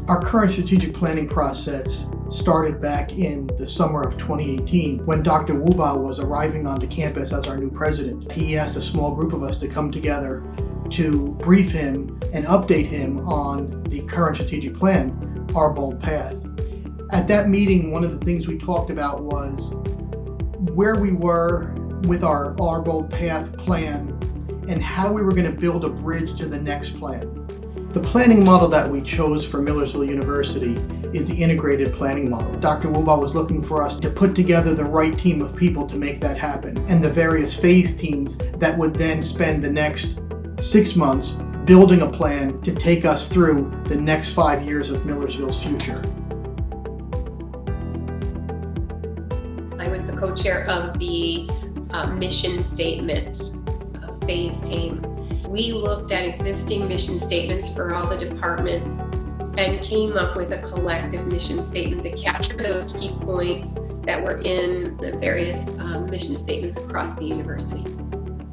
Our current strategic planning process started back in the summer of 2018 when Dr. Wuba was arriving onto campus as our new president. He asked a small group of us to come together to brief him and update him on the current strategic plan, Our Bold Path. At that meeting, one of the things we talked about was where we were with our Bold Path plan and how we were going to build a bridge to the next plan. The planning model that we chose for Millersville University is the integrated planning model. Dr. Wuba was looking for us to put together the right team of people to make that happen, and the various phase teams that would then spend the next 6 months building a plan to take us through the next 5 years of Millersville's future. I was the co-chair of the mission statement phase team. We looked at existing mission statements for all the departments and came up with a collective mission statement that captured those key points that were in the various mission statements across the university.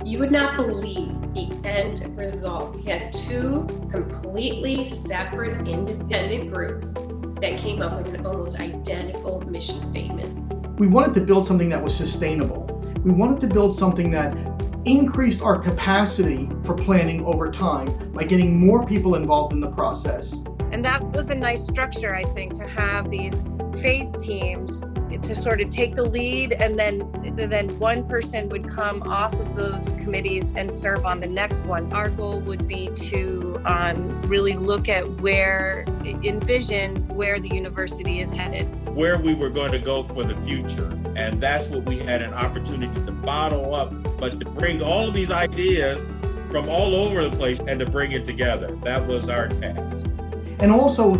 You would not believe the end results. You had 2 completely separate independent groups that came up with an almost identical mission statement. We wanted to build something that was sustainable. We wanted to build something that increased our capacity for planning over time by getting more people involved in the process. And that was a nice structure, I think, to have these phase teams to sort of take the lead, and then one person would come off of those committees and serve on the next one. Our goal would be to really look at envision where the university is headed. Where we were going to go for the future. And that's what we had an opportunity to bottle up, but to bring all of these ideas from all over the place and to bring it together. That was our task. And also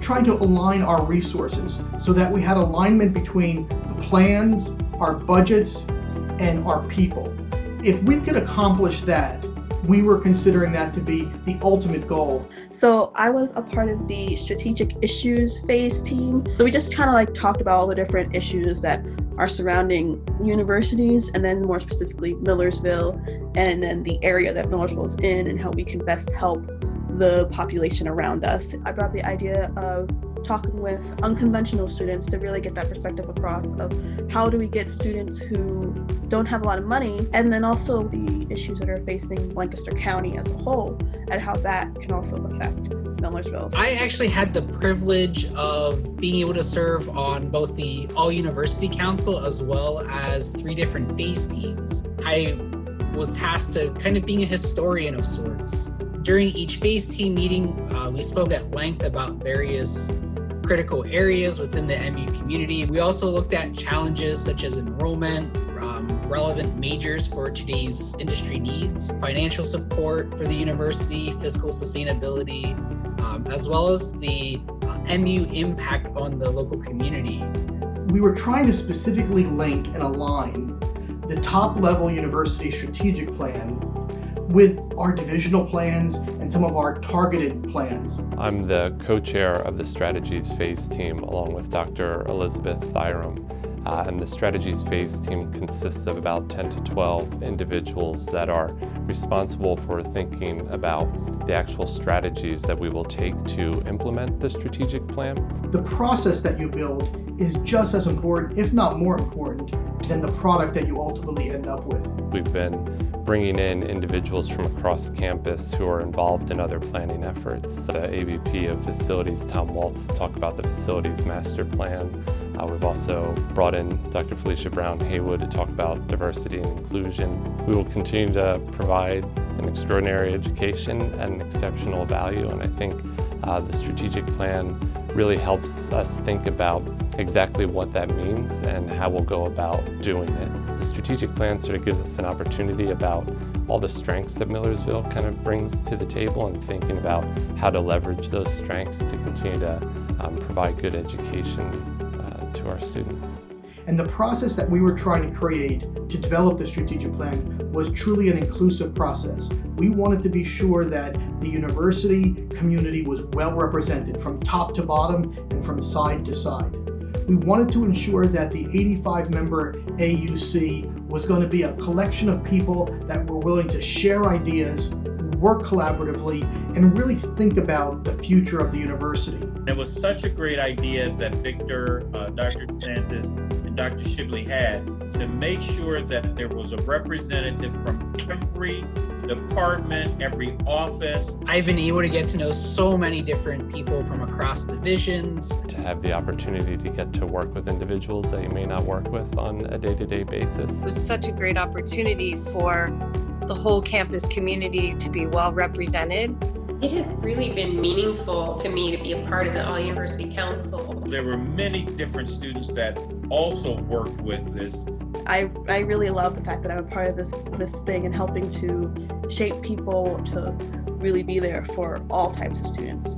trying to align our resources so that we had alignment between the plans, our budgets, and our people. If we could accomplish that, we were considering that to be the ultimate goal. So I was a part of the strategic issues phase team. So we just kind of talked about all the different issues that are surrounding universities, and then more specifically Millersville, and then the area that Millersville is in and how we can best help the population around us. I brought the idea of talking with unconventional students to really get that perspective across of how do we get students who don't have a lot of money, and then also the issues that are facing Lancaster County as a whole and how that can also affect Millersville. I actually had the privilege of being able to serve on both the All University Council as well as 3 different phase teams. I was tasked to kind of being a historian of sorts. During each phase team meeting, we spoke at length about various critical areas within the MU community. We also looked at challenges such as enrollment, relevant majors for today's industry needs, financial support for the university, fiscal sustainability, as well as the MU impact on the local community. We were trying to specifically link and align the top-level university strategic plan with our divisional plans and some of our targeted plans. I'm the co-chair of the Strategies Phase team along with Dr. Elizabeth Thyram. And the Strategies Phase team consists of about 10 to 12 individuals that are responsible for thinking about the actual strategies that we will take to implement the strategic plan. The process that you build is just as important, if not more important, than the product that you ultimately end up with. We've been bringing in individuals from across campus who are involved in other planning efforts. The AVP of Facilities, Tom Waltz, to talk about the facilities master plan. We've also brought in Dr. Felicia Brown-Haywood to talk about diversity and inclusion. We will continue to provide an extraordinary education and an exceptional value, and I think the strategic plan really helps us think about exactly what that means and how we'll go about doing it. The strategic plan sort of gives us an opportunity about all the strengths that Millersville kind of brings to the table and thinking about how to leverage those strengths to continue to provide good education to our students. And the process that we were trying to create to develop the strategic plan was truly an inclusive process. We wanted to be sure that the university community was well represented from top to bottom and from side to side. We wanted to ensure that the 85-member AUC was going to be a collection of people that were willing to share ideas, work collaboratively, and really think about the future of the university. It was such a great idea that Victor, Dr. DeSantis, and Dr. Shibley had to make sure that there was a representative from every department, every office. I've been able to get to know so many different people from across divisions. To have the opportunity to get to work with individuals that you may not work with on a day-to-day basis. It was such a great opportunity for the whole campus community to be well represented. It has really been meaningful to me to be a part of the All University Council. There were many different students that also worked with this. I really love the fact that I'm a part of this thing and helping to shape people to really be there for all types of students.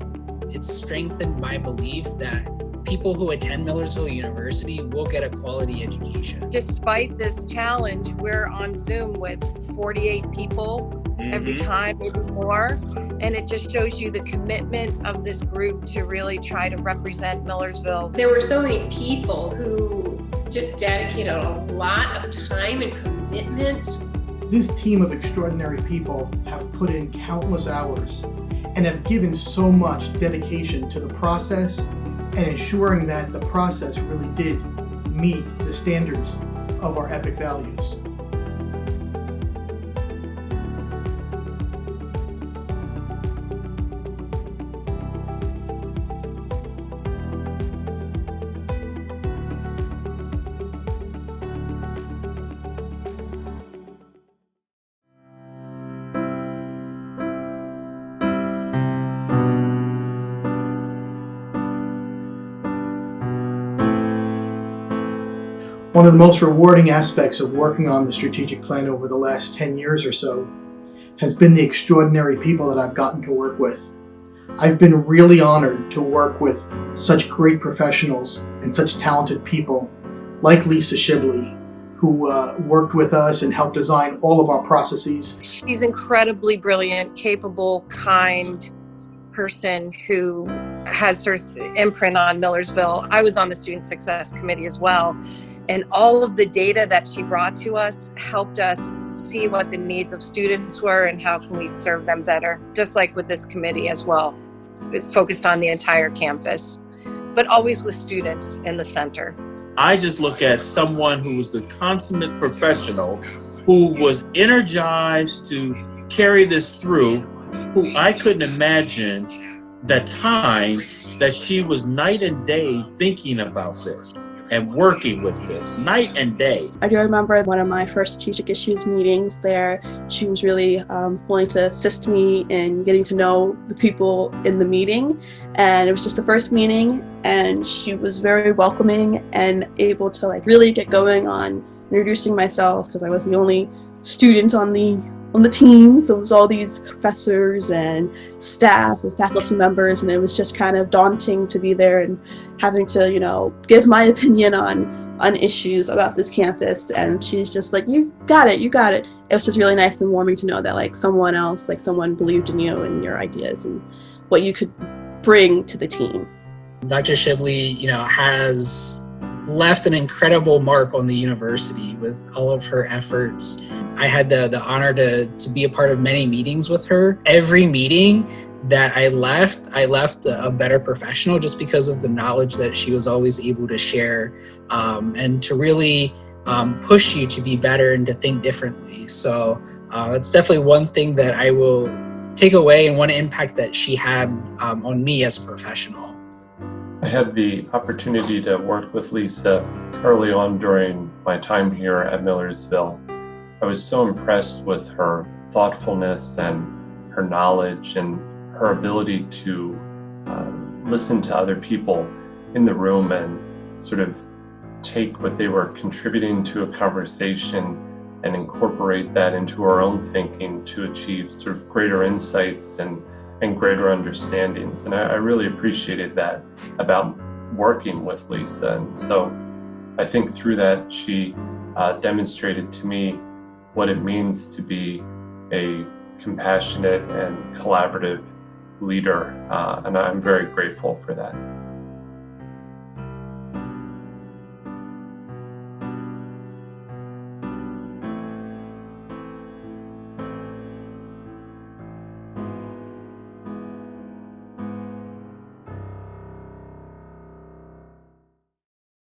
It's strengthened my belief that people who attend Millersville University will get a quality education. Despite this challenge, we're on Zoom with 48 people every time, maybe more. And it just shows you the commitment of this group to really try to represent Millersville. There were so many people who just dedicated a lot of time and commitment. This team of extraordinary people have put in countless hours and have given so much dedication to the process and ensuring that the process really did meet the standards of our EPIC values. One of the most rewarding aspects of working on the strategic plan over the last 10 years or so has been the extraordinary people that I've gotten to work with. I've been really honored to work with such great professionals and such talented people like Lisa Shibley, who worked with us and helped design all of our processes. She's incredibly brilliant, capable, kind person who has her imprint on Millersville. I was on the Student Success Committee as well. And all of the data that she brought to us helped us see what the needs of students were and how can we serve them better, just like with this committee as well. It focused on the entire campus, but always with students in the center. I just look at someone who was the consummate professional, who was energized to carry this through, who I couldn't imagine the time that she was night and day thinking about this and working with this night and day. I do remember one of my first strategic issues meetings there. She was really willing to assist me in getting to know the people in the meeting. And it was just the first meeting, and she was very welcoming and able to really get going on introducing myself, because I was the only student on the team. So it was all these professors and staff and faculty members, and it was just kind of daunting to be there and having to, give my opinion on issues about this campus. And she's just like, you got it. It was just really nice and warming to know that someone believed in you and your ideas and what you could bring to the team. Dr. Shibley, has left an incredible mark on the university with all of her efforts. I had the honor to be a part of many meetings with her. Every meeting that I left a better professional, just because of the knowledge that she was always able to share and to really push you to be better and to think differently. So that's definitely one thing that I will take away, and one impact that she had on me as a professional. I had the opportunity to work with Lisa early on during my time here at Millersville. I was so impressed with her thoughtfulness and her knowledge and her ability to listen to other people in the room and sort of take what they were contributing to a conversation and incorporate that into her own thinking to achieve sort of greater insights and greater understandings. And I really appreciated that about working with Lisa. And so I think through that, she demonstrated to me what it means to be a compassionate and collaborative leader. And I'm very grateful for that.